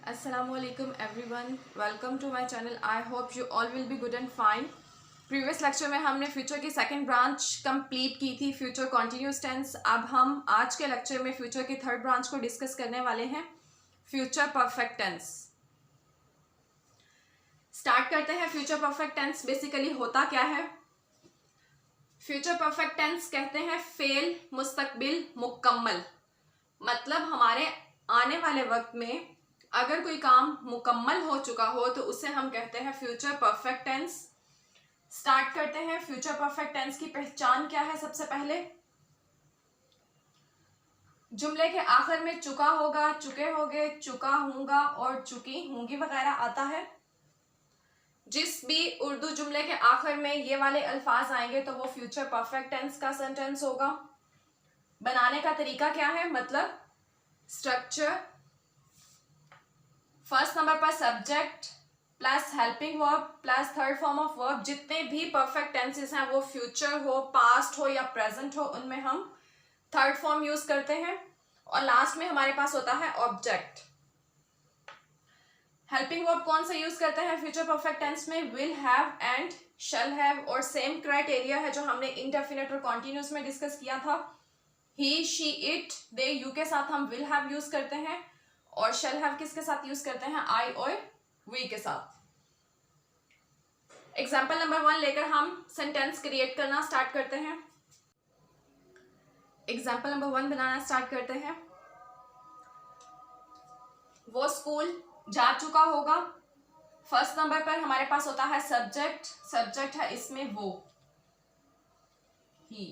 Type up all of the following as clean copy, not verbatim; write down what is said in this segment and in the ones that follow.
Assalamualaikum everyone, welcome to my channel. I hope you all will be good and fine. Previous lecture में हमने future की second branch complete की थी, future continuous tense. अब हम आज के लेक्चर में फ्यूचर की थर्ड ब्रांच को डिस्कस करने वाले हैं, फ्यूचर परफेक्ट टेंस। स्टार्ट करते हैं। फ्यूचर परफेक्ट टेंस बेसिकली होता क्या है? फ्यूचर परफेक्ट टेंस कहते हैं फेल मुस्तकबिल मुकम्मल, मतलब हमारे आने वाले वक्त में अगर कोई काम मुकम्मल हो चुका हो तो उसे हम कहते हैं फ्यूचर परफेक्ट टेंस। स्टार्ट करते हैं। फ्यूचर परफेक्ट टेंस की पहचान क्या है? सबसे पहले जुमले के आखिर में चुका होगा, चुके होगे, चुका हूंगा और चुकी हूंगी वगैरह आता है। जिस भी उर्दू जुमले के आखिर में ये वाले अल्फाज आएंगे तो वो फ्यूचर परफेक्ट टेंस का सेंटेंस होगा। बनाने का तरीका क्या है? मतलब स्ट्रक्चर, फर्स्ट नंबर पर subject plus helping verb plus third form of verb. जितने भी परफेक्ट टेंसेस हैं वो फ्यूचर हो, पास्ट हो या प्रेजेंट हो, उनमें हम थर्ड फॉर्म यूज करते हैं। और लास्ट में हमारे पास होता है ऑब्जेक्ट। हेल्पिंग वर्ब कौन सा यूज करते हैं फ्यूचर परफेक्ट टेंस में? Will have and shall have, और सेम क्राइटेरिया है जो हमने इंडेफिनिट और कॉन्टिन्यूस में डिस्कस किया था। ही, शी, इट, दे, यू के साथ हम विल हैव यूज करते हैं और शैल हैव किसके साथ यूज करते हैं? आई और वी के साथ। एग्जाम्पल नंबर 1 लेकर हम सेंटेंस क्रिएट करना स्टार्ट करते हैं। एग्जाम्पल नंबर 1 बनाना स्टार्ट करते हैं। वो स्कूल जा चुका होगा। फर्स्ट नंबर पर हमारे पास होता है सब्जेक्ट, सब्जेक्ट है इसमें वो, ही।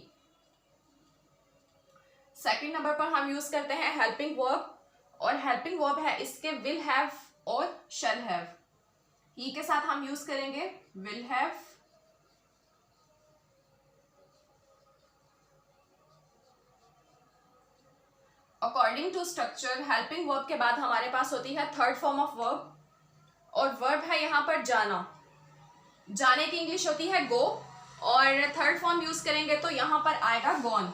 सेकंड नंबर पर हम यूज करते हैं हेल्पिंग वर्ब, और हेल्पिंग वर्ब है इसके विल हैव और शैल हैव। ही के साथ हम यूज करेंगे will have. According to structure helping verb के बाद हमारे पास होती है थर्ड फॉर्म ऑफ वर्ब, और वर्ब है यहां पर जाना। जाने की इंग्लिश होती है गो, और थर्ड फॉर्म यूज करेंगे तो यहां पर आएगा gone.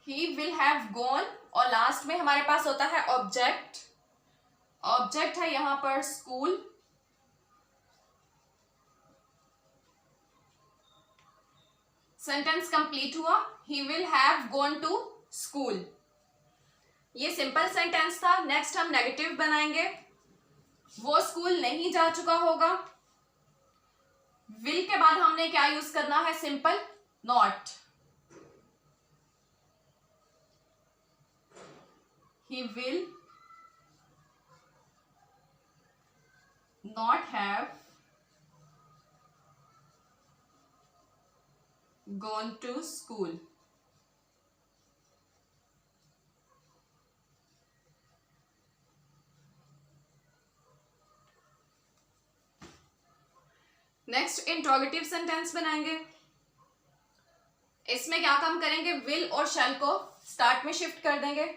He will have gone, और लास्ट में हमारे पास होता है ऑब्जेक्ट। ऑब्जेक्ट है यहां पर स्कूल। सेंटेंस कंप्लीट हुआ। He will have gone to school. ये सिंपल सेंटेंस था। नेक्स्ट हम नेगेटिव बनाएंगे। वो स्कूल नहीं जा चुका होगा। विल के बाद हमने क्या यूज करना है? Simple not. He will not have gone to school. Next interrogative sentence बनाएंगे। इसमें क्या काम करेंगे? विल और शैल को स्टार्ट में शिफ्ट कर देंगे।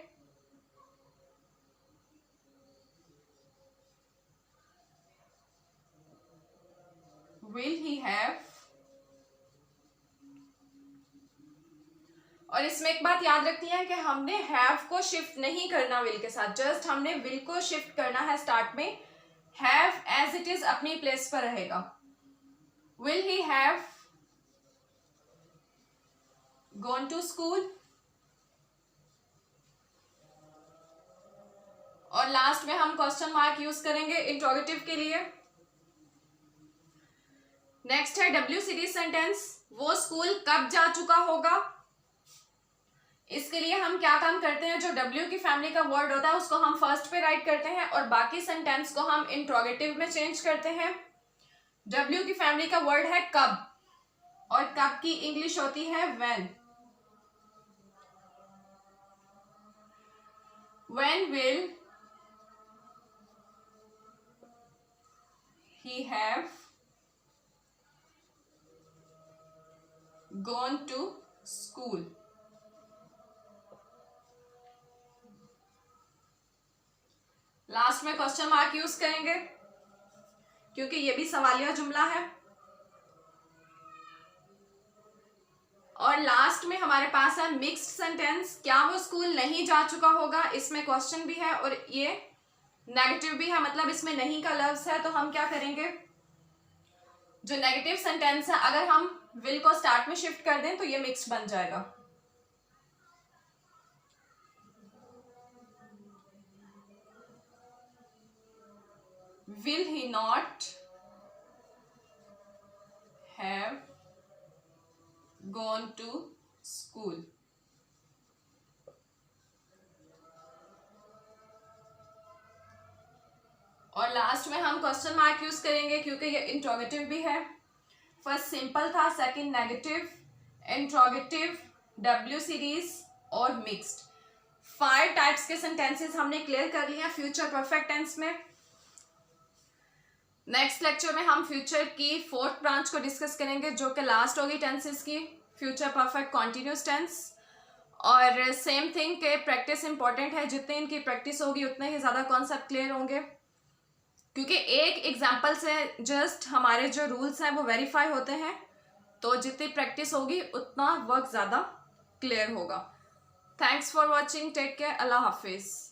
Will he have, और इसमें एक बात याद रखनी है कि हमने हैव को शिफ्ट नहीं करना विल के साथ, जस्ट हमने विल को शिफ्ट करना है स्टार्ट में। हैव एज इट इज अपनी प्लेस पर रहेगा। Will he have gone to school, और लास्ट में हम क्वेश्चन मार्क यूज करेंगे इंट्रोगेटिव के लिए। नेक्स्ट है WCD सेंटेंस। वो स्कूल कब जा चुका होगा? इसके लिए हम क्या काम करते हैं? जो W की फैमिली का वर्ड होता है उसको हम फर्स्ट पे राइट करते हैं और बाकी सेंटेंस को हम इंट्रोगेटिव में चेंज करते हैं। W की फैमिली का वर्ड है कब, और कब की इंग्लिश होती है when। When will he have gone to school? Last में क्वेश्चन मार्क यूज करेंगे क्योंकि ये भी सवालिया जुमला है। और लास्ट में हमारे पास है मिक्स्ड सेंटेंस, क्या वो स्कूल नहीं जा चुका होगा, इसमें क्वेश्चन भी है और ये नेगेटिव भी है, मतलब इसमें नहीं का लफ्ज है। तो हम क्या करेंगे, जो नेगेटिव सेंटेंस है अगर हम विल को स्टार्ट में शिफ्ट कर दें तो ये मिक्स्ड बन जाएगा। Will he not have gone to school. और लास्ट में हम क्वेश्चन मार्क यूज करेंगे क्योंकि ये इंट्रोगेटिव भी है। फर्स्ट सिंपल था, second negative, interrogative, W series और मिक्स्ड। 5 टाइप्स के सेंटेंसेस हमने क्लियर कर लिया फ्यूचर परफेक्ट टेंस में। नेक्स्ट लेक्चर में हम फ्यूचर की 4th ब्रांच को डिस्कस करेंगे जो कि लास्ट होगी टेंसेस की, फ्यूचर परफेक्ट कॉन्टिन्यूस टेंस। और सेम थिंग के प्रैक्टिस इंपॉर्टेंट है, जितनी इनकी प्रैक्टिस होगी उतने ही ज़्यादा कॉन्सेप्ट क्लियर होंगे, क्योंकि एक एग्जाम्पल से जस्ट हमारे जो रूल्स हैं वो वेरीफाई होते हैं। तो जितनी प्रैक्टिस होगी उतना वर्क ज़्यादा क्लियर होगा। Thanks for watching, take care, अल्लाह हाफिज़।